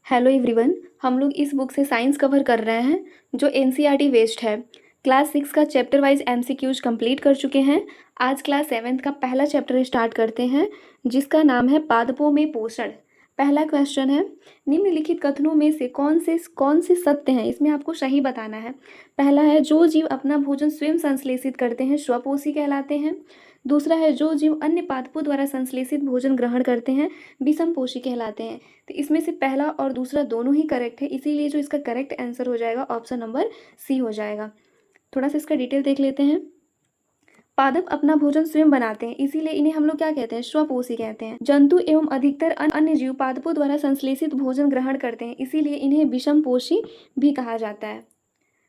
Hello everyone. हम लोग इस बुक से साइंस कवर कर रहे हैं जो एनसीईआरटी वेस्ट है। क्लास 6 का चैप्टर वाइज एमसीक्यूज कंप्लीट कर चुके हैं। आज क्लास 7 का पहला चैप्टर स्टार्ट करते हैं जिसका नाम है पादपों में पोषण। पहला क्वेश्चन है, निम्नलिखित कथनों में से कौन से सत्य हैं, इसमें आपको सही बताना है। पहला है, जो जीव अपना भोजन स्वयं संश्लेषित करते हैं स्वपोषी कहलाते हैं। दूसरा है, जो जीव अन्य पादपों द्वारा संश्लेषित भोजन ग्रहण करते हैं विषमपोषी कहलाते हैं। तो इसमें से पहला और दूसरा दोनों ही करेक्ट है, इसीलिए जो इसका करेक्ट आंसर हो जाएगा ऑप्शन नंबर सी हो जाएगा। थोड़ा सा इसका डिटेल देख लेते हैं। पादप अपना भोजन स्वयं बनाते हैं, इसीलिए इन्हें हम लोग क्या कहते हैं, स्वपोषी कहते हैं। जंतु एवं अधिकतर अन्य जीव पादपों द्वारा संश्लेषित भोजन ग्रहण करते हैं, इसीलिए इन्हें विषमपोषी भी कहा जाता है।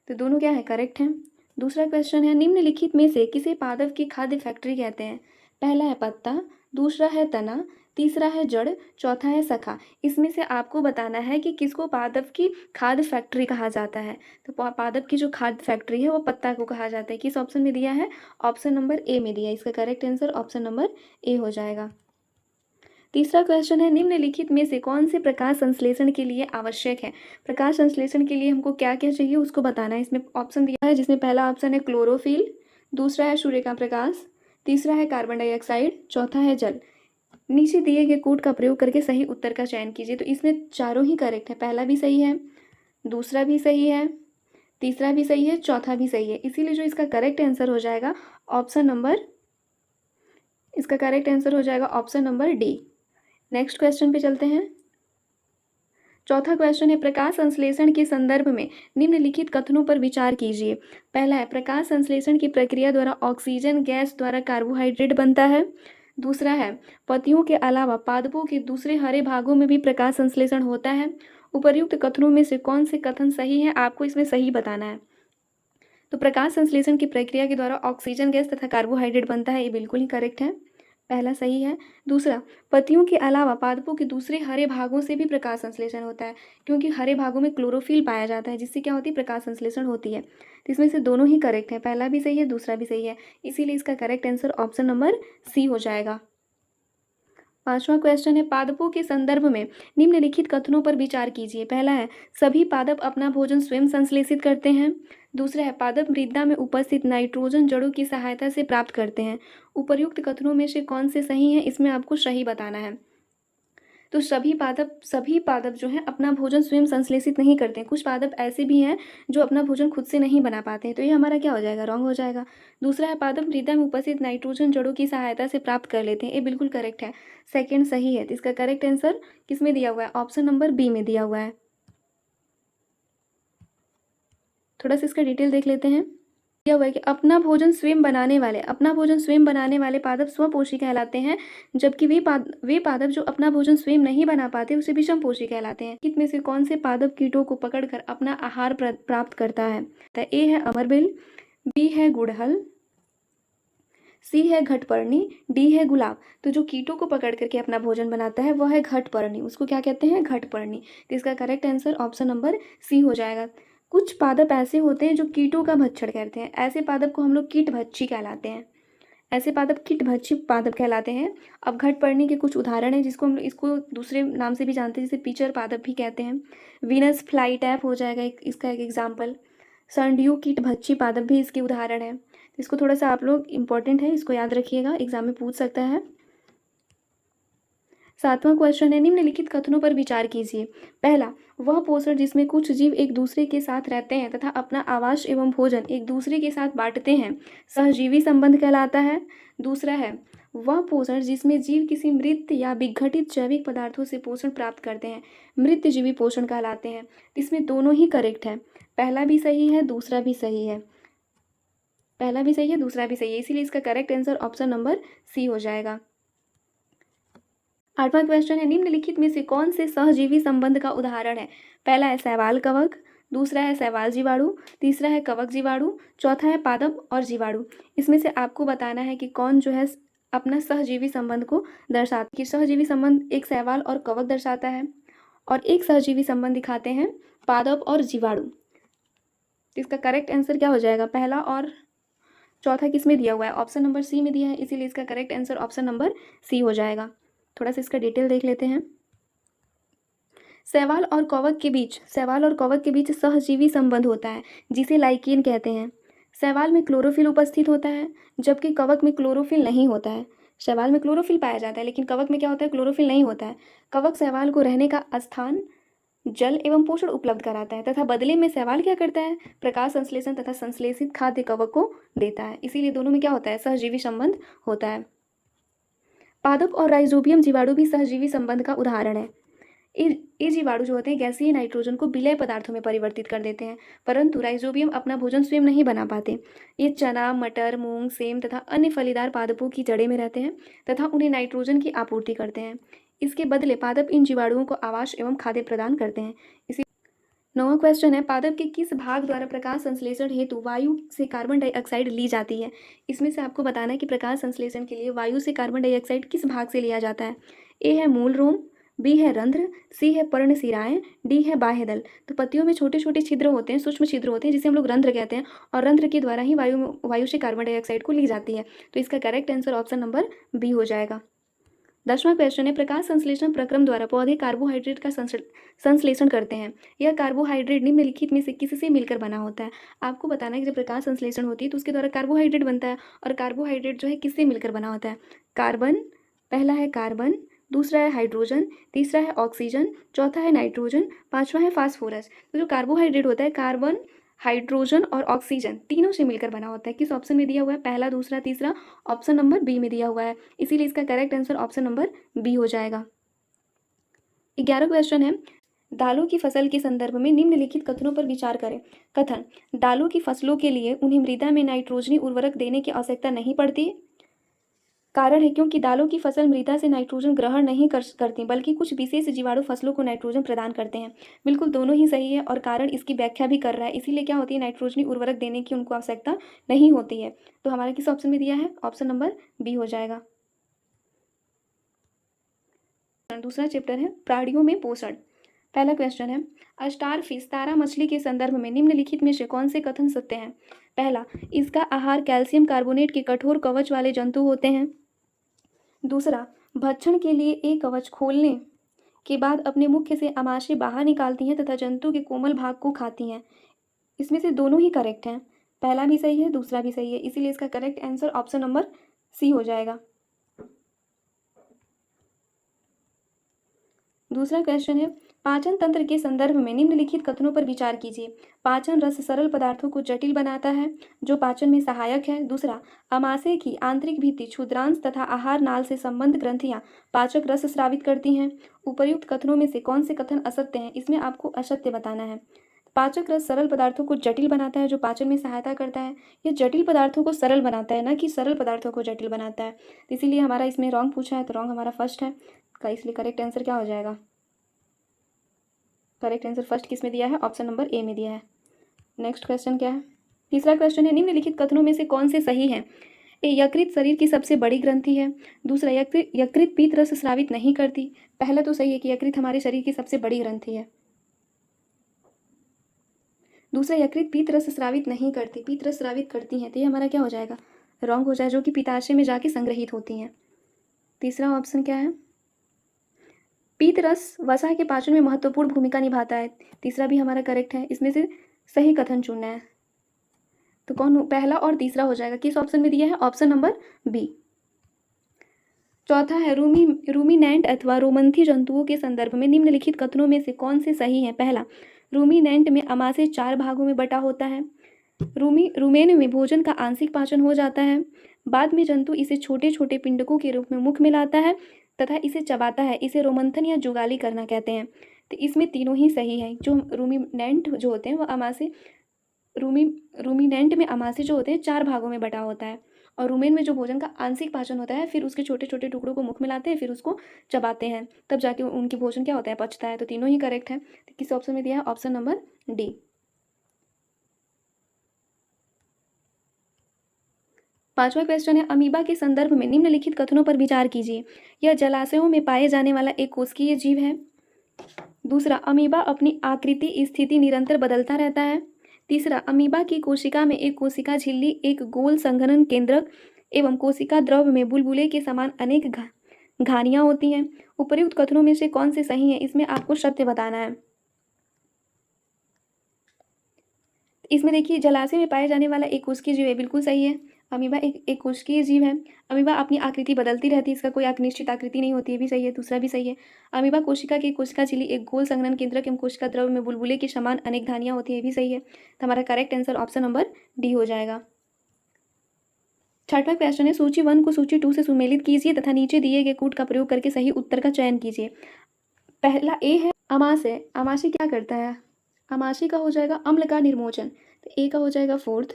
तो दोनों क्या है, करेक्ट है। दूसरा क्वेश्चन है, निम्नलिखित में से किसे पादप की खाद्य फैक्ट्री कहते हैं। पहला है पत्ता, दूसरा है तना, तीसरा है जड़, चौथा है शाखा। इसमें से आपको बताना है कि किसको पादप की खाद्य फैक्ट्री कहा जाता है। तो पादप की जो खाद्य फैक्ट्री है वो पत्ता को कहा जाता है। किस ऑप्शन में दिया है, ऑप्शन नंबर ए में दिया है। इसका correct answer option number A हो जाएगा। तीसरा क्वेश्चन है, निम्नलिखित में से कौन से प्रकाश संश्लेषण के लिए आवश्यक है। प्रकाश संश्लेषण के लिए हमको क्या क्या चाहिए उसको बताना है। इसमें ऑप्शन दिया है, जिसमें पहला ऑप्शन है क्लोरोफिल, दूसरा है सूर्य का प्रकाश, तीसरा है कार्बन डाइऑक्साइड, चौथा है जल। नीचे दिए गए कोड का प्रयोग करके सही उत्तर का चयन कीजिए। तो इसमें चारों ही करेक्ट है, पहला भी सही है, दूसरा भी सही है, तीसरा भी सही है, चौथा भी सही है। इसीलिए जो इसका करेक्ट आंसर हो जाएगा option number D. Next question पे चलते हैं। चौथा क्वेश्चन है, प्रकाश संश्लेषण के संदर्भ में निम्नलिखित कथनों पर विचार कीजिए। पहला है, प्रकाश संश्लेषण की प्रक्रिया द्वारा ऑक्सीजन गैस द्वारा कार्बोहाइड्रेट बनता है। दूसरा है, पत्तियों के अलावा पादपों के दूसरे हरे भागों में भी प्रकाश संश्लेषण होता है। उपर्युक्त कथनों में से कौन से कथन सही है, आपको इसमें सही बताना है। तो प्रकाश संश्लेषण की प्रक्रिया के द्वारा ऑक्सीजन गैस तथा कार्बोहाइड्रेट बनता है, ये बिल्कुल ही करेक्ट है, पहला सही है। दूसरा, पत्तियों के अलावा पादपों के दूसरे हरे भागों से भी प्रकाश संश्लेषण होता है, क्योंकि हरे भागों में क्लोरोफिल पाया जाता है, जिससे क्या होती है, प्रकाश संश्लेषण होती है। तो इसमें से दोनों ही करेक्ट है, पहला भी सही है, दूसरा भी सही है, इसीलिए इसका correct answer option number C हो जाएगा। पांचवा क्वेश्चन है, पादपों के संदर्भ में निम्नलिखित कथनों पर विचार कीजिए। पहला है, सभी पादप अपना भोजन स्वयं संश्लेषित करते हैं। दूसरा है, पादप मृदा में उपस्थित नाइट्रोजन जड़ों की सहायता से प्राप्त करते हैं। उपर्युक्त कथनों में से कौन से सही हैं, इसमें आपको सही बताना है। तो सभी पादप जो हैं अपना भोजन स्वयं संश्लेषित नहीं करते हैं। कुछ पादप ऐसे भी हैं जो अपना भोजन खुद से नहीं बना पाते हैं, तो ये हमारा क्या हो जाएगा, रॉन्ग हो जाएगा। दूसरा है, पादप मृदा में उपस्थित नाइट्रोजन जड़ों की सहायता से प्राप्त कर लेते हैं, ये बिल्कुल करेक्ट है, सेकेंड सही है। तो इसका करेक्ट आंसर किस में दिया हुआ है, ऑप्शन नंबर बी में दिया हुआ है। थोड़ा सा इसका डिटेल देख लेते हैं। दिया हुआ है कि अपना भोजन स्वयं बनाने वाले पादप स्वपोषी कहलाते हैं, जबकि वे पादप जो अपना भोजन स्वयं नहीं बना पाते उसे विषमपोषी कहलाते हैं। इनमें से कौन से पादप कीटों को पकड़कर अपना आहार प्राप्त करता है। तो ए है अमरबिल, बी है गुड़हल, सी है घटपर्णी, डी है गुलाब। तो जो कीटों को पकड़ करके अपना भोजन बनाता है वह है घटपर्णी, उसको क्या कहते हैं, घटपर्णी। तो इसका correct answer option number C हो जाएगा। कुछ पादप ऐसे होते हैं जो कीटों का भक्षण करते हैं, ऐसे पादप को हम लोग कीटभक्षी कहलाते हैं। ऐसे पादप कीटभक्षी पादप कहलाते हैं। अब घटपर्णी के कुछ उदाहरण हैं जिसको हम इसको दूसरे नाम से भी जानते हैं, जैसे पिचर पादप भी कहते हैं। वीनस फ्लाई टैप हो जाएगा इसका एक एग्जाम्पल। संडियो कीटभक्षी पादप भी इसके उदाहरण है। इसको थोड़ा सा आप लोग इम्पोर्टेंट है, इसको याद रखिएगा, एग्जाम में पूछ सकता है। सातवां क्वेश्चन है, निम्नलिखित कथनों पर विचार कीजिए। पहला, वह पोषण जिसमें कुछ जीव एक दूसरे के साथ रहते हैं तथा अपना आवास एवं भोजन एक दूसरे के साथ बांटते हैं, सहजीवी संबंध कहलाता है। दूसरा है, वह पोषण जिसमें जीव किसी मृत या विघटित जैविक पदार्थों से पोषण प्राप्त करते हैं, मृतजीवी पोषण कहलाते हैं। इसमें दोनों ही करेक्ट है, पहला भी सही है, दूसरा भी सही है, पहला भी सही है, दूसरा भी सही है, इसीलिए इसका correct answer option number C हो जाएगा। आठवां क्वेश्चन है, निम्नलिखित में से कौन से सहजीवी संबंध का उदाहरण है। पहला है शैवाल कवक, दूसरा है शैवाल जीवाणु, तीसरा है कवक जीवाणु, चौथा है पादप और जीवाणु। इसमें से आपको बताना है कि कौन जो है अपना सहजीवी संबंध को दर्शाता है। कि सहजीवी संबंध एक शैवाल और कवक दर्शाता है और एक सहजीवी संबंध दिखाते हैं पादप और जीवाणु। इसका करेक्ट आंसर क्या हो जाएगा, पहला और चौथा किस में दिया हुआ है, ऑप्शन नंबर सी में दिया है, इसीलिए इसका correct answer option number C हो जाएगा। थोड़ा सा इसका डिटेल देख लेते हैं। शैवाल और कवक के बीच सहजीवी संबंध होता है जिसे लाइकेन कहते हैं। शैवाल में क्लोरोफिल उपस्थित होता है जबकि कवक में क्लोरोफिल नहीं होता है। शैवाल में क्लोरोफिल पाया जाता है लेकिन कवक में क्या होता है, क्लोरोफिल नहीं होता है। कवक शैवाल को रहने का स्थान, जल एवं पोषण उपलब्ध कराता है तथा बदले में शैवाल क्या करता है, प्रकाश संश्लेषण तथा संश्लेषित खाद्य कवक को देता है। इसीलिए दोनों में क्या होता है, सहजीवी संबंध होता है। पादप और राइजोबियम जीवाणु भी सहजीवी संबंध का उदाहरण है। ये जीवाणु जो होते हैं गैसीय नाइट्रोजन को विलय पदार्थों में परिवर्तित कर देते हैं, परंतु राइजोबियम अपना भोजन स्वयं नहीं बना पाते। ये चना, मटर, मूंग, सेम तथा अन्य फलीदार पादपों की जड़ें में रहते हैं तथा उन्हें नाइट्रोजन की आपूर्ति करते हैं। इसके बदले पादप इन जीवाणुओं को आवास एवं खाद्य प्रदान करते हैं। इसी 9वां क्वेश्चन है, पादप के किस भाग द्वारा प्रकाश संश्लेषण हेतु वायु से कार्बन डाइऑक्साइड ली जाती है। इसमें से आपको बताना है कि प्रकाश संश्लेषण के लिए वायु से कार्बन डाइऑक्साइड किस भाग से लिया जाता है। ए है मूल रोम, बी है रंध्र, सी है पर्णशिराएं, डी है बाह्य दल। तो पत्तियों में छोटे छोटे छिद्र होते हैं, सूक्ष्म छिद्र होते हैं जिसे हम लोग रंध्र कहते हैं, और रंध्र के द्वारा ही वायु से कार्बन डाइऑक्साइड को ली जाती है। तो इसका correct answer option number B हो जाएगा। 10वां क्वेश्चन है, प्रकाश संश्लेषण प्रक्रम द्वारा पौधे कार्बोहाइड्रेट का संश्लेषण करते हैं। यह कार्बोहाइड्रेट निम्नलिखित में से किससे मिलकर बना होता है। आपको बताना है कि जब प्रकाश संश्लेषण होती है तो उसके द्वारा कार्बोहाइड्रेट बनता है, और कार्बोहाइड्रेट जो है किससे मिलकर बना होता है। कार्बन, पहला है कार्बन, दूसरा है हाइड्रोजन, तीसरा है ऑक्सीजन, चौथा है नाइट्रोजन, पांचवा है फास्फोरस। तो जो कार्बोहाइड्रेट होता है कार्बन, हाइड्रोजन और ऑक्सीजन तीनों से मिलकर बना होता है। किस ऑप्शन में दिया हुआ है, पहला, दूसरा, तीसरा, ऑप्शन नंबर बी में दिया हुआ है। इसीलिए इसका correct answer option number B हो जाएगा। 11वां क्वेश्चन है, दालों की फसल के संदर्भ में निम्नलिखित कथनों पर विचार करें। कथन, दालों की फसलों के लिए उन्हें मृदा में नाइट्रोजनी उर्वरक देने की आवश्यकता नहीं पड़ती। कारण है क्योंकि दालों की फसल मृदा से नाइट्रोजन ग्रहण नहीं करती, बल्कि कुछ विशेष जीवाणु फसलों को नाइट्रोजन प्रदान करते हैं। बिल्कुल दोनों ही सही है, और कारण इसकी व्याख्या भी कर रहा है। इसीलिए क्या होती है, नाइट्रोजनी उर्वरक देने की उनको आवश्यकता नहीं होती है। तो हमारा किस ऑप्शन में दिया है, ऑप्शन नंबर बी हो जाएगा। दूसरा चैप्टर है प्राणियों में पोषण। पहला क्वेश्चन है, स्टार फिश तारा मछली के संदर्भ में निम्नलिखित में से कौन से कथन सत्य हैं। पहला, इसका आहार कैल्शियम कार्बोनेट के कठोर कवच वाले जंतु होते हैं। दूसरा, भक्षण के लिए एक कवच खोलने के बाद अपने मुख्य से आमाशय बाहर निकालती हैं तथा जंतु के कोमल भाग को खाती हैं। इसमें से दोनों ही करेक्ट हैं, पहला भी सही है, दूसरा भी सही है। इसीलिए इसका correct answer option number C हो जाएगा। दूसरा क्वेश्चन है, पाचन तंत्र के संदर्भ में निम्नलिखित कथनों पर विचार कीजिए। पाचन रस सरल पदार्थों को जटिल बनाता है जो पाचन में सहायक है। दूसरा, आमाशय की आंतरिक भित्ति, क्षुद्रांश तथा आहार नाल से संबंध ग्रंथियां पाचक रस स्रावित करती हैं। उपर्युक्त कथनों में से कौन से कथन असत्य हैं, इसमें आपको असत्य बताना है। पाचक रस सरल पदार्थों को जटिल बनाता है जो पाचन में सहायता करता है। यह जटिल पदार्थों को सरल बनाता है, ना कि सरल पदार्थों को जटिल बनाता है। इसीलिए हमारा इसमें रॉन्ग पूछा है, तो रॉन्ग हमारा फर्स्ट है का, इसलिए करेक्ट आंसर क्या हो जाएगा। करेक्ट आंसर फर्स्ट किस में दिया है, ऑप्शन नंबर ए में दिया है। नेक्स्ट क्वेश्चन क्या है, तीसरा क्वेश्चन है, निम्नलिखित कथनों में से कौन से सही हैं। ए, यकृत शरीर की सबसे बड़ी ग्रंथि है। दूसरा, यकृत पीत रस स्रावित नहीं करती। पहला तो सही है कि यकृत हमारे शरीर की सबसे बड़ी ग्रंथि है। दूसरा, यकृत पीत रस स्रावित नहीं करती, पीत रस स्रावित करती हैं, तो ये हमारा क्या हो जाएगा, रॉन्ग हो जाए, जो कि पित्ताशय में जाके संग्रहित होती हैं। तीसरा ऑप्शन क्या है, पीत रस वसा के पाचन में महत्वपूर्ण भूमिका निभाता है। तीसरा भी हमारा करेक्ट है। इसमें से सही कथन चुनना है, तो कौन, पहला और तीसरा हो जाएगा। किस ऑप्शन में दिया है, ऑप्शन नंबर बी। चौथा है, रूमिनेंट अथवा रोमंथी जंतुओं के संदर्भ में निम्नलिखित कथनों में से कौन से सही हैं। पहला, रूमिनेंट में आमाशय 4 भागों में बटा होता है। रूमेन में भोजन का आंशिक पाचन हो जाता है। बाद में जंतु इसे छोटे छोटे पिंडकों के रूप में मुख में लाता है तथा इसे चबाता है। इसे रोमंथन या जुगाली करना कहते हैं। तो इसमें तीनों ही सही है। जो रूमिनेंट जो होते हैं वो आमाशय, रूमिनेंट में आमाशय जो होते हैं 4 भागों में बटा होता है, और रूमेन में जो भोजन का आंशिक पाचन होता है, फिर उसके छोटे छोटे टुकड़ों को मुख में लाते हैं, फिर उसको चबाते हैं, तब जाके उनकी भोजन क्या होता है, पचता है। तो तीनों ही करेक्ट है। तो किस ऑप्शन में दिया है, ऑप्शन नंबर डी। पांचवा क्वेश्चन है, अमीबा के संदर्भ में निम्नलिखित कथनों पर विचार कीजिए। यह जलाशयों में पाए जाने वाला एक कोशिकीय जीव है। दूसरा, अमीबा अपनी आकृति स्थिति निरंतर बदलता रहता है। तीसरा, अमीबा की कोशिका में एक कोशिका झिल्ली, एक गोल संघनन केंद्रक एवं कोशिका द्रव में बुलबुले के समान अनेक घानियाँ होती हैं। उपर्युक्त कथनों में से कौन से सही हैं, इसमें आपको सत्य बताना है। इसमें देखिए जलाशय में पाए जाने वाला एक कोशिकीय जीव है, बिल्कुल सही है। अमीबा एक कोशिकीय जीव है। अमीबा अपनी आकृति बदलती रहती है, इसका कोई निश्चित आकृति नहीं होती है, भी सही है। दूसरा भी सही है। अमीबा कोशिका की कोशिका झिल्ली एक गोल संघनन केंद्रक एवं कोशिका द्रव्य में बुलबुले के समान अनेक धानियाँ होती है, भी सही है। तो हमारा correct answer option number D हो जाएगा। छठवां क्वेश्चन है, सूची 1 को सूची 2 से सुमेलित कीजिए तथा नीचे दिए गए कूट का प्रयोग करके सही उत्तर का चयन कीजिए। पहला ए है अमाशय। अमाशय क्या करता है? अमाशय का हो जाएगा अम्ल का निर्मोचन, तो ए का हो जाएगा फोर्थ।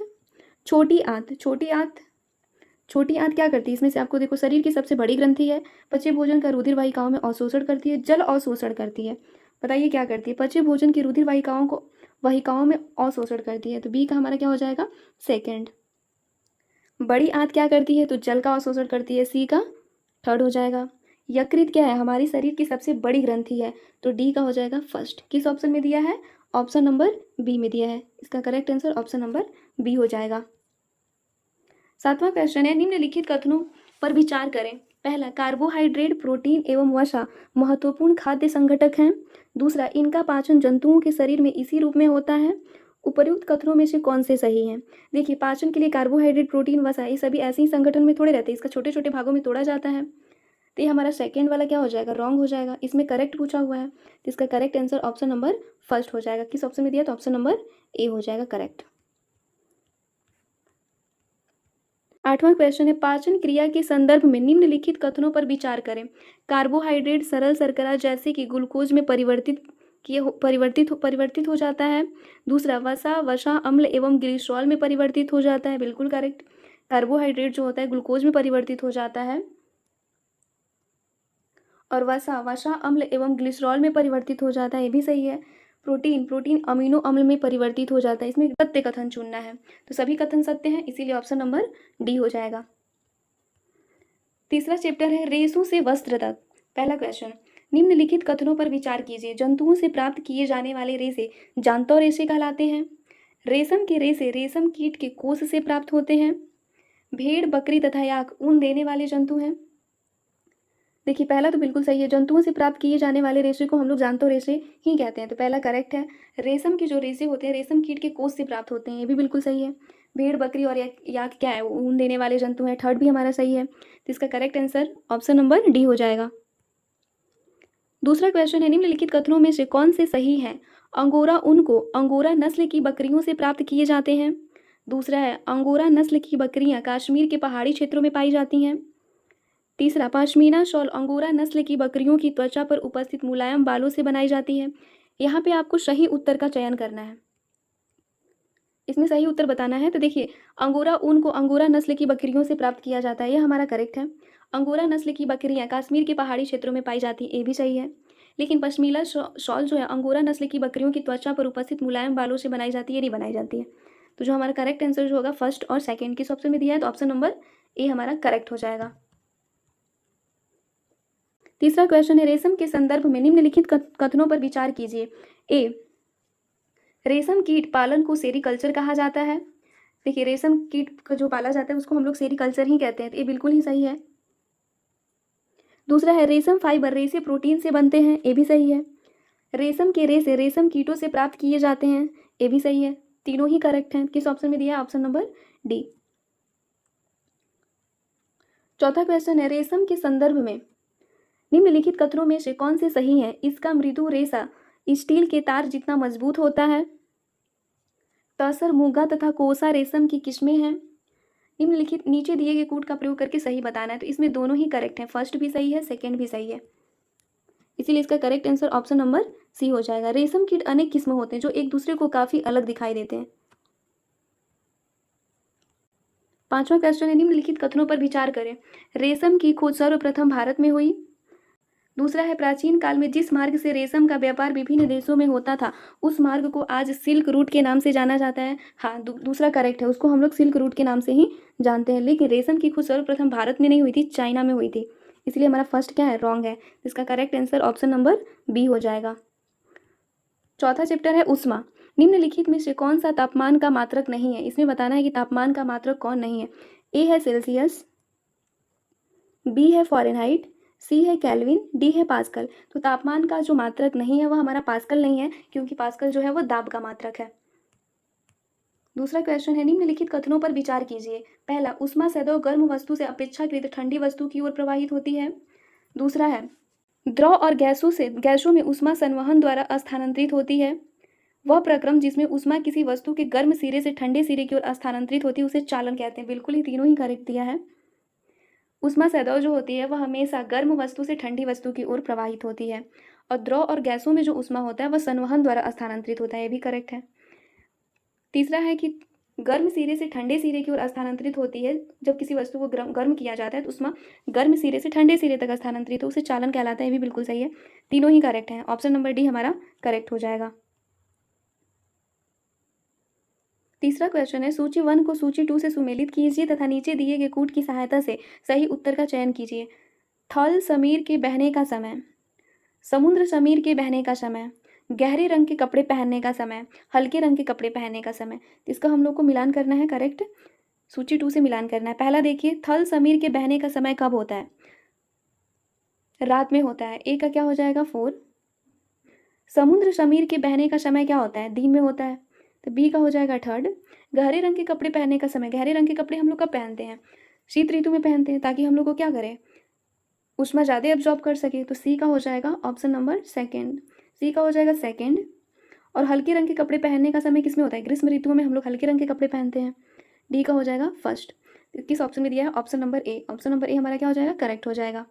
छोटी आंत, छोटी आंत क्या करती है? इसमें से आपको देखो, शरीर की सबसे बड़ी ग्रंथि है, पचे भोजन का रुधिर वाहिकाओं में अवशोषण करती है, जल अवशोषण करती है। बताइए क्या करती है? पचे भोजन की रुधिर वाहिकाओं में अवशोषण करती है, तो बी का हमारा क्या हो जाएगा? सेकेंड। बड़ी आंत क्या करती है? तो जल का अवशोषण करती है, सी का थर्ड हो जाएगा। यकृत क्या है? हमारी शरीर की सबसे बड़ी ग्रंथि है, तो डी का हो जाएगा फर्स्ट। किस ऑप्शन में दिया है? ऑप्शन नंबर बी में दिया है। इसका correct answer option number B हो जाएगा। सातवां क्वेश्चन है, निम्नलिखित कथनों पर विचार करें। पहला, कार्बोहाइड्रेट, प्रोटीन एवं वसा महत्वपूर्ण खाद्य संघटक हैं। दूसरा, इनका पाचन जंतुओं के शरीर में इसी रूप में होता है। उपर्युक्त कथनों में से कौन से सही हैं? देखिए, पाचन के लिए कार्बोहाइड्रेट, प्रोटीन, वसा ये सभी ऐसे ही संगठन में थोड़े रहते हैं, इसका छोटे छोटे भागों में तोड़ा जाता है। तो ये हमारा सेकेंड वाला क्या हो जाएगा? रॉन्ग हो जाएगा। इसमें करेक्ट पूछा हुआ है, तो इसका correct answer option number first हो जाएगा। किस ऑप्शन में दिया? तो ऑप्शन नंबर ए हो जाएगा करेक्ट। आठवां क्वेश्चन है, पाचन क्रिया के संदर्भ में निम्नलिखित कथनों पर विचार करें। कार्बोहाइड्रेट सरल शर्करा जैसे कि ग्लूकोज में परिवर्तित हो जाता है। दूसरा, वसा अम्ल एवं ग्लिसरॉल में परिवर्तित हो जाता है, बिल्कुल करेक्ट। कार्बोहाइड्रेट जो होता है ग्लूकोज में परिवर्तित हो जाता है, और वसा अम्ल एवं ग्लिसरॉल में परिवर्तित हो जाता है, ये भी सही है। प्रोटीन अमीनो अम्ल में परिवर्तित हो जाता है। इसमें सत्य कथन चुनना है, तो सभी कथन सत्य हैं, इसीलिए ऑप्शन नंबर डी हो जाएगा। तीसरा चैप्टर है, रेशों से वस्त्र तक। पहला क्वेश्चन, निम्नलिखित कथनों पर विचार कीजिए। जंतुओं से प्राप्त किए जाने वाले रेशे जांतौ रेशे कहलाते हैं। रेशम के रेशे रेशम कीट के कोष से प्राप्त होते हैं। भेड़, बकरी तथा याक ऊन देने वाले जंतु हैं। देखिए, पहला तो बिल्कुल सही है, जंतुओं से प्राप्त किए जाने वाले रेशे को हम लोग जांतौ रेशे ही कहते हैं, तो पहला करेक्ट है। रेशम के जो रेशे होते हैं रेशम कीट के कोष से प्राप्त होते हैं, ये भी बिल्कुल सही है। भेड़, बकरी और याक क्या है? ऊन देने वाले जंतु हैं, थर्ड भी हमारा सही है। तो इसका correct answer option number D हो जाएगा। दूसरा क्वेश्चन है, निम्नलिखित कथनों में से कौन से सही हैं? अंगोरा ऊन को अंगोरा नस्ल की बकरियों से प्राप्त किए जाते हैं। दूसरा है, अंगोरा नस्ल की बकरियां कश्मीर के पहाड़ी क्षेत्रों में पाई जाती हैं। तीसरा, पश्मीना शॉल अंगोरा नस्ल की बकरियों की त्वचा पर उपस्थित मुलायम बालों से बनाई जाती है। यहाँ पे आपको सही उत्तर का चयन करना है, इसमें सही उत्तर बताना है। तो देखिए, अंगोरा ऊन को अंगोरा नस्ल की बकरियों से प्राप्त किया जाता है, यह हमारा करेक्ट है। अंगोरा नस्ल की बकरियां कश्मीर के पहाड़ी क्षेत्रों में पाई जाती है, ये भी सही है। लेकिन पश्मीना शॉल जो है अंगोरा नस्ल की बकरियों की त्वचा पर उपस्थित मुलायम बालों से बनाई जाती है, नहीं बनाई जाती है। तो जो हमारा करेक्ट आंसर जो होगा फर्स्ट और सेकेंड किस ऑप्शन में दिया है? तो ऑप्शन नंबर ए हमारा करेक्ट हो जाएगा। तीसरा क्वेश्चन है, रेशम के संदर्भ में निम्नलिखित कथनों पर विचार कीजिए। ए, रेशम कीट पालन को सेरीकल्चर कहा जाता है। देखिए, रेशम कीट का जो पाला जाता है उसको हम लोग सेरीकल्चर ही कहते हैं, तो ये बिल्कुल ही सही है। दूसरा है, रेशम फाइबर रेशे प्रोटीन से बनते हैं, ये भी सही है। रेशम के रेशे रेशम कीटों से प्राप्त किए जाते हैं, ये भी सही है। तीनों ही करेक्ट हैं। किस ऑप्शन में दिया है? Option number D. चौथा क्वेश्चन है, रेशम के संदर्भ में निम्नलिखित कथनों में से कौन से सही हैं? इसका मृदु रेशा स्टील के तार जितना मजबूत होता है। तसर, मूंगा तथा कोसा रेशम की किस्में हैं। निम्नलिखित नीचे दिए गए कूट का प्रयोग करके सही बताना है, तो इसमें दोनों ही करेक्ट हैं, फर्स्ट भी सही है, सेकेंड भी सही है, इसीलिए इसका correct answer option number C हो जाएगा। रेशम कीट अनेक किस्म होते हैं जो एक दूसरे को काफी अलग दिखाई देते हैं। पांचवा क्वेश्चन है, निम्नलिखित कथनों पर विचार करें। रेशम की खोज सर्वप्रथम भारत में हुई। दूसरा है, प्राचीन काल में जिस मार्ग से रेशम का व्यापार विभिन्न देशों में होता था उस मार्ग को आज सिल्क रूट के नाम से जाना जाता है। हाँ, दूसरा करेक्ट है, उसको हम लोग सिल्क रूट के नाम से ही जानते हैं। लेकिन रेशम की खोज सर्वप्रथम भारत में नहीं हुई थी, चाइना में हुई थी, इसलिए हमारा फर्स्ट क्या है? रॉन्ग है। इसका correct answer option number B हो जाएगा। चौथा चैप्टर है उष्मा। निम्नलिखित में से कौन सा तापमान का मात्रक नहीं है? इसमें बताना है कि तापमान का मात्रक कौन नहीं है। ए है सेल्सियस, बी है फ़ारेनहाइट, सी है केल्विन, डी है पास्कल। तो तापमान का जो मात्रक नहीं है वह हमारा पास्कल नहीं है, क्योंकि पास्कल जो है वो दाब का मात्रक है। दूसरा क्वेश्चन है, निम्नलिखित कथनों पर विचार कीजिए। पहला, ऊष्मा सदैव गर्म वस्तु से अपेक्षाकृत ठंडी वस्तु की ओर प्रवाहित होती है। दूसरा है, द्रव और गैसों में ऊष्मा संवहन द्वारा स्थानांतरित होती है। वह प्रक्रम जिसमें ऊष्मा किसी वस्तु के गर्म सिरे से ठंडे सिरे की ओर स्थानांतरित होती है उसे चालन कहते हैं। बिल्कुल ही तीनों ही करेक्ट दिया है। ऊष्मा सदैव जो होती है वह हमेशा गर्म वस्तु से ठंडी वस्तु की ओर प्रवाहित होती है, और द्रव और गैसों में जो ऊष्मा होता है वह संवहन द्वारा स्थानांतरित होता है, ये भी करेक्ट है। तीसरा है कि गर्म सिरे से ठंडे सिरे की ओर स्थानांतरित होती है। जब किसी वस्तु को गर्म किया जाता है तो ऊष्मा गर्म सिरे से ठंडे सिरे तक स्थानांतरित हो, उसे चालन कहलाता है, ये भी बिल्कुल सही है। तीनों ही करेक्ट हैं। ऑप्शन नंबर डी हमारा करेक्ट हो जाएगा। तीसरा क्वेश्चन है, सूची 1 को सूची 2 से सुमेलित कीजिए तथा नीचे दिए गए कूट की सहायता से सही उत्तर का चयन कीजिए। थल समीर के बहने का समय, समुद्र समीर के बहने का समय, गहरे रंग के कपड़े पहनने का समय, हल्के रंग के कपड़े पहनने का समय। इसका हम लोग को मिलान करना है, करेक्ट सूची 2 से मिलान करना है। पहला देखिए, थल समीर के बहने का समय कब होता है? रात में होता है, ए का क्या हो जाएगा 4। समुद्र समीर के बहने का समय क्या होता है? दिन में होता है, तो बी का हो जाएगा 3rd। गहरे रंग के कपड़े पहनने का समय, गहरे रंग के कपड़े हम लोग कब पहनते हैं? शीत ऋतु में पहनते हैं, ताकि हम लोग को क्या करें, ऊष्मा ज़्यादा एब्जॉर्ब कर सके। तो सी का हो जाएगा ऑप्शन नंबर 2, सी का हो जाएगा 2। और हल्के रंग के कपड़े पहनने का समय किस में होता है? ग्रीष्म ऋतुओं में हम लोग हल्के रंग के कपड़े पहनते हैं, डी का हो जाएगा 1st। किस ऑप्शन में दिया है? Option number A. Option number A हमारा क्या हो जाएगा? करेक्ट हो जाएगा।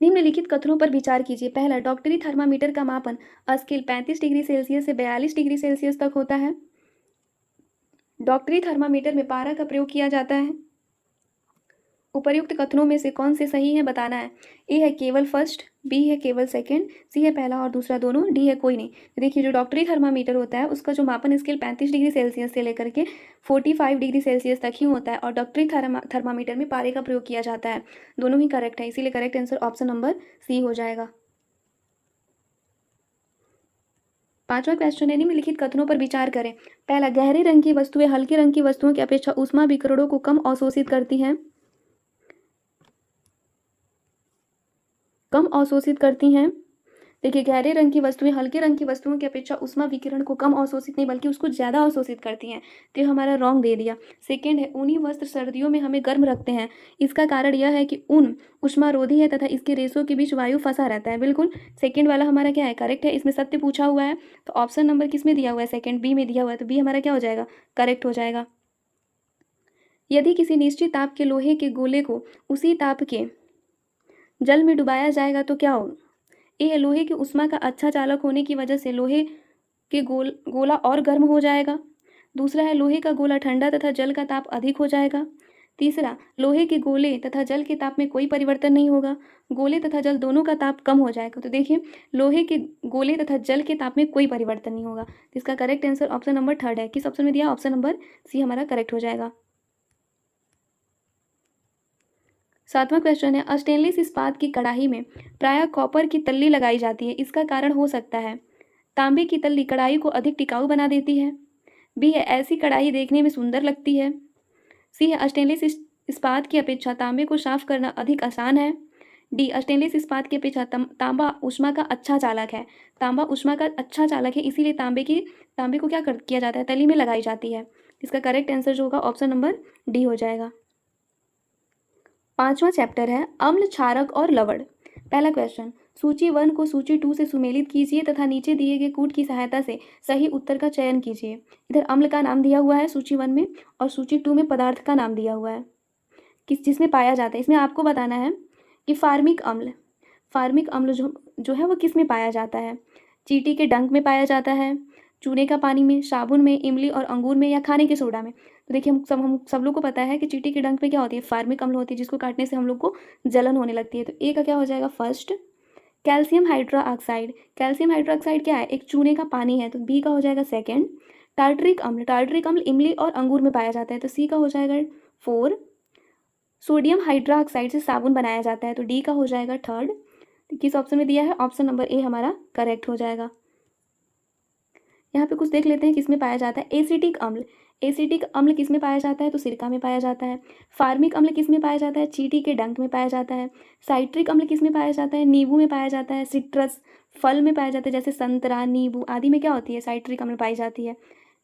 निम्नलिखित कथनों पर विचार कीजिए। पहला, डॉक्टरी थर्मामीटर का मापन स्केल 35 डिग्री सेल्सियस से 42 डिग्री सेल्सियस तक होता है। डॉक्टरी थर्मामीटर में पारा का प्रयोग किया जाता है। उपर्युक्त कथनों में से कौन से सही है बताना है। ए है केवल फर्स्ट, बी है केवल सेकंड, सी है पहला और दूसरा दोनों, डी है कोई नहीं। देखिए, जो डॉक्टरी थर्मामीटर होता है उसका जो मापन स्केल 35 डिग्री सेल्सियस से लेकर के 45 डिग्री सेल्सियस तक ही होता है, और डॉक्टरी थर्मामीटर में पारे का प्रयोग किया जाता है। दोनों ही करेक्ट है, इसीलिए correct answer option number C हो जाएगा। पांचवा क्वेश्चन है, निम्नलिखित कथनों पर विचार करें। पहला, गहरे रंग की वस्तुएं हल्के रंग की वस्तुओं की अपेक्षा ऊष्मा विकिरणों को कम अवशोषित करती हैं। कम अवशोषित करती हैं। देखिए, गहरे रंग की वस्तुएं हल्के रंग की वस्तुओं की अपेक्षा ऊष्मा विकिरण को कम अवशोषित नहीं बल्कि उसको ज़्यादा अवशोषित करती हैं, तो ये हमारा रॉन्ग दे दिया। सेकेंड है, ऊनी वस्त्र सर्दियों में हमें गर्म रखते हैं। इसका कारण यह है कि ऊन ऊष्मारोधी है तथा इसके रेशों के बीच वायु फंसा रहता है। बिल्कुल सेकेंड वाला हमारा क्या है? करेक्ट है। इसमें सत्य पूछा हुआ है, तो ऑप्शन नंबर किस में दिया हुआ है? सेकेंड, बी में दिया हुआ है, तो बी हमारा क्या हो जाएगा? करेक्ट हो जाएगा। यदि किसी निश्चित ताप के लोहे के गोले को उसी ताप के जल में डुबाया जाएगा तो क्या होगा? ए है, लोहे की ऊष्मा का अच्छा चालक होने की वजह से लोहे के गोला और गर्म हो जाएगा। दूसरा है, लोहे का गोला ठंडा तथा जल का ताप अधिक हो जाएगा। तीसरा, लोहे के गोले तथा जल के ताप में कोई परिवर्तन नहीं होगा, गोले तथा जल दोनों का ताप कम हो जाएगा। तो देखिए, लोहे के गोले तथा जल के ताप में कोई परिवर्तन नहीं होगा। इसका correct answer option number 3rd है। किस ऑप्शन में दिया? ऑप्शन नंबर सी हमारा करेक्ट हो जाएगा। सातवां क्वेश्चन है, स्टेनलेस इस्पात की कढ़ाई में प्रायः कॉपर की तल्ली लगाई जाती है। इसका कारण हो सकता है, तांबे की तल्ली कढ़ाई को अधिक टिकाऊ बना देती है। बी है, ऐसी कढ़ाई देखने में सुंदर लगती है। सी है, स्टेनलेस इस्पात की अपेक्षा तांबे को साफ करना अधिक आसान है। डी, स्टेनलेस इस्पात की अपेक्षा तांबा ऊष्मा का अच्छा चालक है। तांबा ऊष्मा का अच्छा चालक है, इसीलिए तांबे को क्या किया जाता है? तली में लगाई जाती है। इसका करेक्ट आंसर जो होगा ऑप्शन नंबर डी हो जाएगा। पांचवा चैप्टर है, अम्ल, क्षारक और लवण। पहला क्वेश्चन, सूची 1 को सूची 2 से सुमेलित कीजिए तथा नीचे दिए गए कूट की सहायता से सही उत्तर का चयन कीजिए। इधर अम्ल का नाम दिया हुआ है सूची 1 में, और सूची 2 में पदार्थ का नाम दिया हुआ है जिसमें पाया जाता है। इसमें आपको बताना है कि फार्मिक अम्ल जो है वो किस में पाया जाता है? चींटी के डंक में पाया जाता है, चूने का पानी में, साबुन में, इमली और अंगूर में, या खाने के सोडा में। तो देखिए, हम सब लोग को पता है कि चींटी के डंक में क्या होती है? फार्मिक अम्ल होती है, जिसको काटने से हम लोग को जलन होने लगती है। तो ए का क्या हो जाएगा? First. Calcium hydroxide, calcium hydroxide क्या है? एक चूने का पानी है, तो बी का हो जाएगा सेकेंड। टार्टरिक अम्ल इमली और अंगूर में पाया जाता है, तो सी का हो जाएगा 4। सोडियम हाइड्रोक्साइड से साबुन बनाया जाता है, तो डी का हो जाएगा 3rd। तो किस ऑप्शन में दिया है? ऑप्शन नंबर ए हमारा करेक्ट हो जाएगा। यहाँ पे कुछ देख लेते हैं किसमें पाया जाता है। एसिटिक अम्ल, एसिटिक अम्ल किस में पाया जाता है? तो सिरका में पाया जाता है। फार्मिक अम्ल किस में पाया जाता है? चींटी के डंक में पाया जाता है। साइट्रिक अम्ल किस में पाया जाता है? नींबू में पाया जाता है। सिट्रस फल में पाया जाता है, जैसे संतरा, नींबू आदि में क्या होती है? साइट्रिक अम्ल पाई जाती है।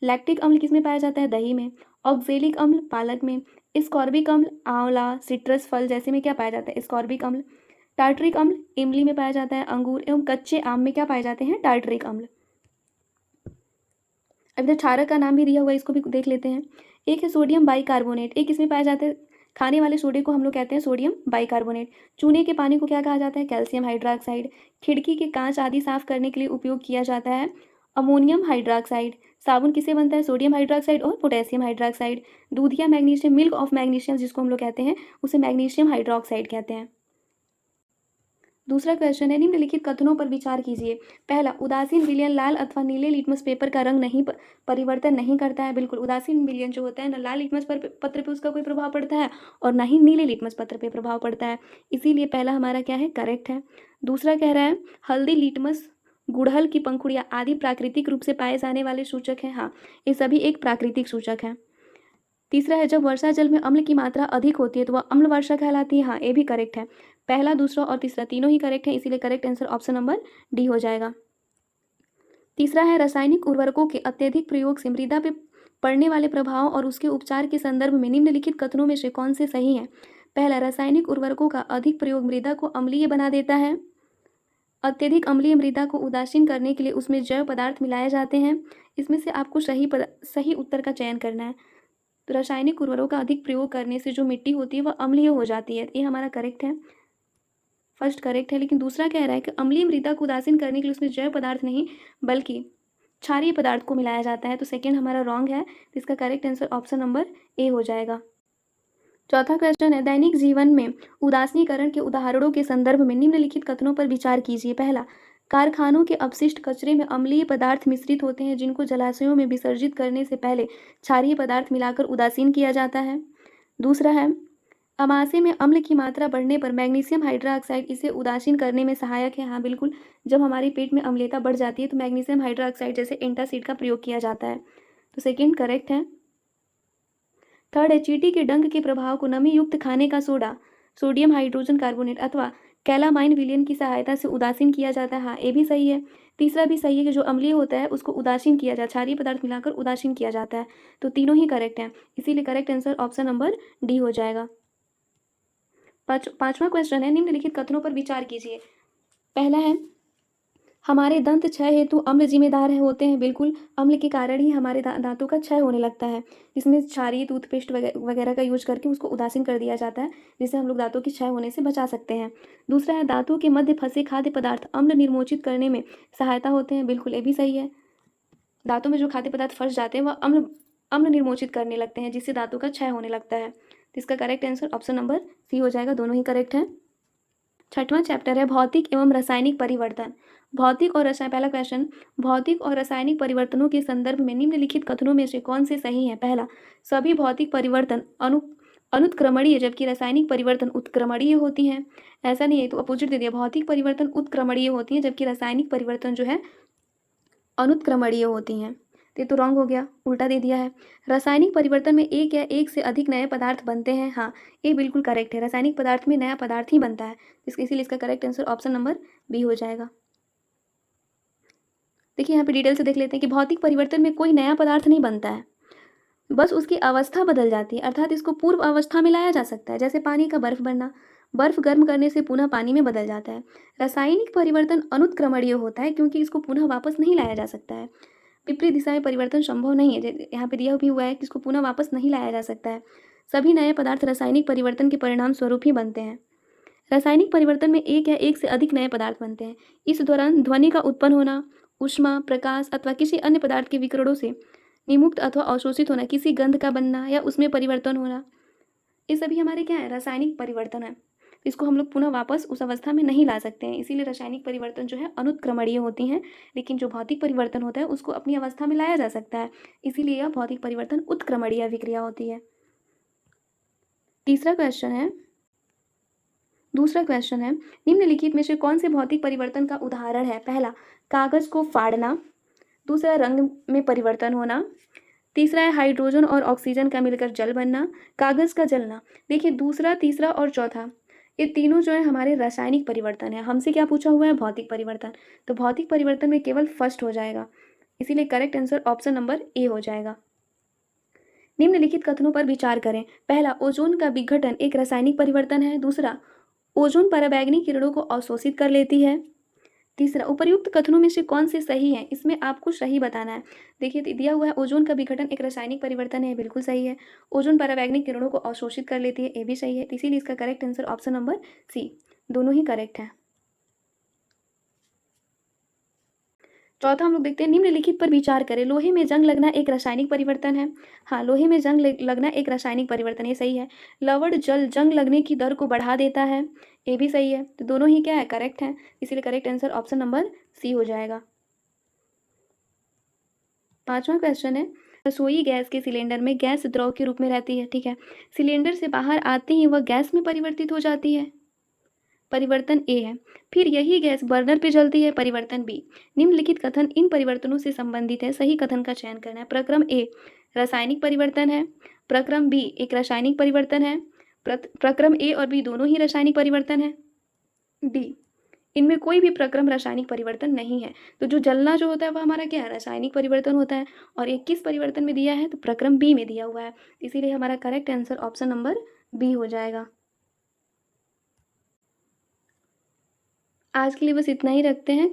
लैक्टिक अम्ल किस में पाया जाता है? दही में। ऑक्जेलिक अम्ल पालक में। स्कॉर्बिक अम्ल आंवला, सिट्रस फल जैसे में क्या पाया जाता है? स्कॉर्बिक अम्ल। टार्टरिक अम्ल इमली में पाया जाता है। अंगूर एवं कच्चे आम में क्या पाए जाते हैं? टार्टरिक अम्ल। अब इधर क्षारक का नाम भी दिया हुआ है, इसको भी देख लेते हैं। एक है सोडियम बाइकार्बोनेट, एक इसमें पाया जाता है, खाने वाले सोडे को हम लोग कहते हैं सोडियम बाइकार्बोनेट। चूने के पानी को क्या कहा जाता है? Calcium hydroxide. खिड़की के कांच आदि साफ करने के लिए उपयोग किया जाता है अमोनियम हाइड्रोक्साइड। साबुन किससे बनता है? सोडियम हाइड्रोक्साइड और पोटेशियम हाइड्रोक्साइड। दूध या मैग्नीशियम, मिल्क ऑफ मैग्नीशियम जिसको हम लोग कहते हैं, उसे मैग्नीशियम हाइड्रोक्साइड कहते हैं। दूसरा क्वेश्चन है, निम्नलिखित कथनों पर विचार कीजिए। पहला, उदासीन विलयन लाल अथवा नीले लिटमस पेपर का रंग नहीं परिवर्तन नहीं करता है। बिल्कुल, उदासीन विलयन जो होता है ना, लाल लिटमस पत्र पे उसका कोई प्रभाव पड़ता है और ना ही नीले लिटमस पत्र पे प्रभाव पड़ता है, इसीलिए पहला हमारा क्या है? करेक्ट है। दूसरा कह रहा है, हल्दी, लिटमस, गुड़हल की पंखुड़ियाँ आदि प्राकृतिक रूप से पाए जाने वाले सूचक हैं। हाँ, ये सभी एक प्राकृतिक सूचक हैं। तीसरा है, जब वर्षा जल में अम्ल की मात्रा अधिक होती है तो वह अम्ल वर्षा कहलाती है। हाँ, ये भी करेक्ट है। पहला, दूसरा और तीसरा तीनों ही करेक्ट है, इसीलिए correct answer option number D हो जाएगा। तीसरा है, रासायनिक उर्वरकों के अत्यधिक प्रयोग से मृदा पे पड़ने वाले प्रभाव और उसके उपचार के संदर्भ में निम्नलिखित कथनों में से कौन से सही हैं? पहला, रासायनिक उर्वरकों का अधिक प्रयोग मृदा को अम्लीय बना देता है। अत्यधिक अम्लीय मृदा को उदासीन करने के लिए उसमें जैव पदार्थ मिलाए जाते हैं। इसमें से आपको सही उत्तर का चयन करना है। तो रासायनिक उर्वरकों का अधिक प्रयोग करने से जो मिट्टी होती है वह अम्लीय हो जाती है, ये हमारा करेक्ट है, फर्स्ट करेक्ट है। लेकिन दूसरा कह रहा है कि अम्लीय मृदा को उदासीन करने के लिए उसमें जैव पदार्थ नहीं बल्कि क्षारीय पदार्थ को मिलाया जाता है, तो सेकेंड हमारा रॉन्ग है। तो इसका correct answer option number A हो जाएगा। चौथा क्वेश्चन है, दैनिक जीवन में उदासीनीकरण के उदाहरणों के संदर्भ में निम्नलिखित कथनों पर विचार कीजिए। पहला, कारखानों के अपशिष्ट कचरे में अम्लीय पदार्थ मिश्रित होते हैं जिनको जलाशयों में विसर्जित करने से पहले क्षारीय पदार्थ मिलाकर उदासीन किया जाता है। दूसरा है, अमाशय में अम्ल की मात्रा बढ़ने पर मैग्नीशियम हाइड्रोक्साइड इसे उदासीन करने में सहायक है। हाँ बिल्कुल, जब हमारे पेट में अम्लता बढ़ जाती है तो मैग्नीशियम हाइड्रोक्साइड जैसे एंटासिड का प्रयोग किया जाता है, तो सेकेंड करेक्ट है। थर्ड है, चींटी के डंक के प्रभाव को नमी युक्त खाने का सोडा, सोडियम हाइड्रोजन कार्बोनेट अथवा कैलामाइन विलयन की सहायता से उदासीन किया जाता है। हाँ, ये भी सही है। तीसरा भी सही है कि जो अम्लीय होता है उसको उदासीन किया जाता है, क्षारीय पदार्थ मिलाकर उदासीन किया जाता है, तो तीनों ही करेक्ट हैं, इसीलिए correct answer option number D हो जाएगा। पांचवा क्वेश्चन है, निम्नलिखित कथनों पर विचार कीजिए। पहला है, हमारे दंत क्षय हेतु अम्ल जिम्मेदार होते हैं। बिल्कुल, अम्ल के कारण ही हमारे दांतों का क्षय होने लगता है, जिसमें क्षारीय टूथपेस्ट वगैरह का यूज करके उसको उदासीन कर दिया जाता है, जिससे हम लोग दांतों के क्षय होने से बचा सकते हैं। दूसरा है, दांतों के मध्य फंसे खाद्य पदार्थ अम्ल निर्मोचित करने में सहायता होते हैं। बिल्कुल, ये भी सही है। दांतों में जो खाद्य पदार्थ फंस जाते हैं वह अम्ल निर्मोचित करने लगते हैं, जिससे दांतों का क्षय होने लगता है, तो इसका correct answer option number C हो जाएगा, दोनों ही करेक्ट है। छठवां चैप्टर है, भौतिक एवं रासायनिक परिवर्तन। भौतिक और रसायन, पहला क्वेश्चन, भौतिक और रासायनिक परिवर्तनों के संदर्भ में निम्नलिखित कथनों में से कौन से सही हैं? पहला, सभी भौतिक परिवर्तन अनुत्क्रमणीय जबकि रासायनिक परिवर्तन उत्क्रमणीय होती हैं। ऐसा नहीं है, तो अपोजिट दे दिया, भौतिक परिवर्तन उत्क्रमणीय होती हैं जबकि रासायनिक परिवर्तन जो है अनुत्क्रमणीय होती हैं, तो रॉन्ग हो गया, उल्टा दे दिया है। रासायनिक परिवर्तन में एक या एक से अधिक नए पदार्थ बनते हैं। हाँ, ये बिल्कुल करेक्ट है, रासायनिक पदार्थ में नया पदार्थ ही बनता है, इसीलिए इसका correct answer option number B हो जाएगा। देखिए यहाँ पे डिटेल से देख लेते हैं कि भौतिक परिवर्तन में कोई नया पदार्थ नहीं बनता है, बस उसकी अवस्था बदल जाती है, अर्थात इसको पूर्व अवस्था में लाया जा सकता है, जैसे पानी का बर्फ बनना, बर्फ गर्म करने से पुनः पानी में बदल जाता है। रासायनिक परिवर्तन अनुत्क्रमणीय होता है क्योंकि इसको पुनः वापस नहीं लाया जा सकता है, विपरीत दिशा में परिवर्तन संभव नहीं है, यहाँ पे दिया भी हुआ है कि इसको पुनः वापस नहीं लाया जा सकता है। सभी नए पदार्थ रासायनिक परिवर्तन के परिणाम स्वरूप ही बनते हैं। रासायनिक परिवर्तन में एक या एक से अधिक नए पदार्थ बनते हैं। इस दौरान ध्वनि का उत्पन्न होना, ऊष्मा, प्रकाश अथवा किसी अन्य पदार्थ के विकिरणों से निमुक्त अथवा अवशोषित होना, किसी गंध का बनना या उसमें परिवर्तन होना, ये सभी हमारे क्या है? रासायनिक परिवर्तन है। इसको हम लोग पुनः वापस उस अवस्था में नहीं ला सकते हैं, इसीलिए रासायनिक परिवर्तन जो है अनुत्क्रमणीय होती हैं, लेकिन जो भौतिक परिवर्तन होता है उसको अपनी अवस्था में लाया जा सकता है, इसीलिए यह भौतिक परिवर्तन उत्क्रमणीय विक्रिया होती है। दूसरा क्वेश्चन है, निम्नलिखित में से कौन से भौतिक परिवर्तन का उदाहरण है? पहला, कागज को फाड़ना। दूसरा, रंग में परिवर्तन होना। तीसरा है हाइड्रोजन और ऑक्सीजन का मिलकर जल बनना, कागज़ का जलना। देखिए दूसरा, तीसरा और चौथा, ये तीनों जो है हमारे रासायनिक परिवर्तन है। हमसे क्या पूछा हुआ है? भौतिक परिवर्तन। तो भौतिक परिवर्तन में केवल फर्स्ट हो जाएगा, इसीलिए correct answer option number A हो जाएगा। निम्नलिखित कथनों पर विचार करें। पहला, ओजोन का विघटन एक रासायनिक परिवर्तन है। दूसरा, ओजोन पराबैंगनी किरणों को अवशोषित कर लेती है। तीसरा, उपर्युक्त कथनों में से कौन से सही है? इसमें आपको सही बताना है। देखिए दिया हुआ है ओजोन का विघटन एक रासायनिक परिवर्तन है, बिल्कुल सही है। ओजोन पराबैंगनी किरणों को अवशोषित कर लेती है, ये भी सही है। इसीलिए इसका correct answer option number C, दोनों ही करेक्ट हैं। चौथा हम लोग देखते हैं, निम्नलिखित पर विचार करें। लोहे में जंग लगना एक रासायनिक परिवर्तन है। हाँ, लोहे में जंग लगना एक रासायनिक परिवर्तन, ये सही है। लवण जल जंग लगने की दर को बढ़ा देता है, ये भी सही है। तो दोनों ही क्या है? करेक्ट है। इसीलिए correct answer option number C हो जाएगा। पांचवा क्वेश्चन है, रसोई गैस के सिलेंडर में गैस द्रव के रूप में रहती है, ठीक है। सिलेंडर से बाहर आते ही वह गैस में परिवर्तित हो जाती है, परिवर्तन ए है। फिर यही गैस बर्नर पे जलती है, परिवर्तन बी। निम्नलिखित कथन इन परिवर्तनों से संबंधित है, सही कथन का चयन करना है। प्रक्रम ए रासायनिक परिवर्तन है, प्रक्रम बी एक रासायनिक परिवर्तन है, प्रक्रम ए और बी दोनों ही रासायनिक परिवर्तन है, डी इनमें कोई भी प्रक्रम रासायनिक परिवर्तन नहीं है। तो जो जलना जो होता है वह हमारा क्या है? रासायनिक परिवर्तन होता है। और ये किस परिवर्तन में दिया है? तो प्रक्रम बी में दिया हुआ है, इसीलिए हमारा correct answer option number B हो जाएगा। आज के लिए बस इतना ही रखते हैं।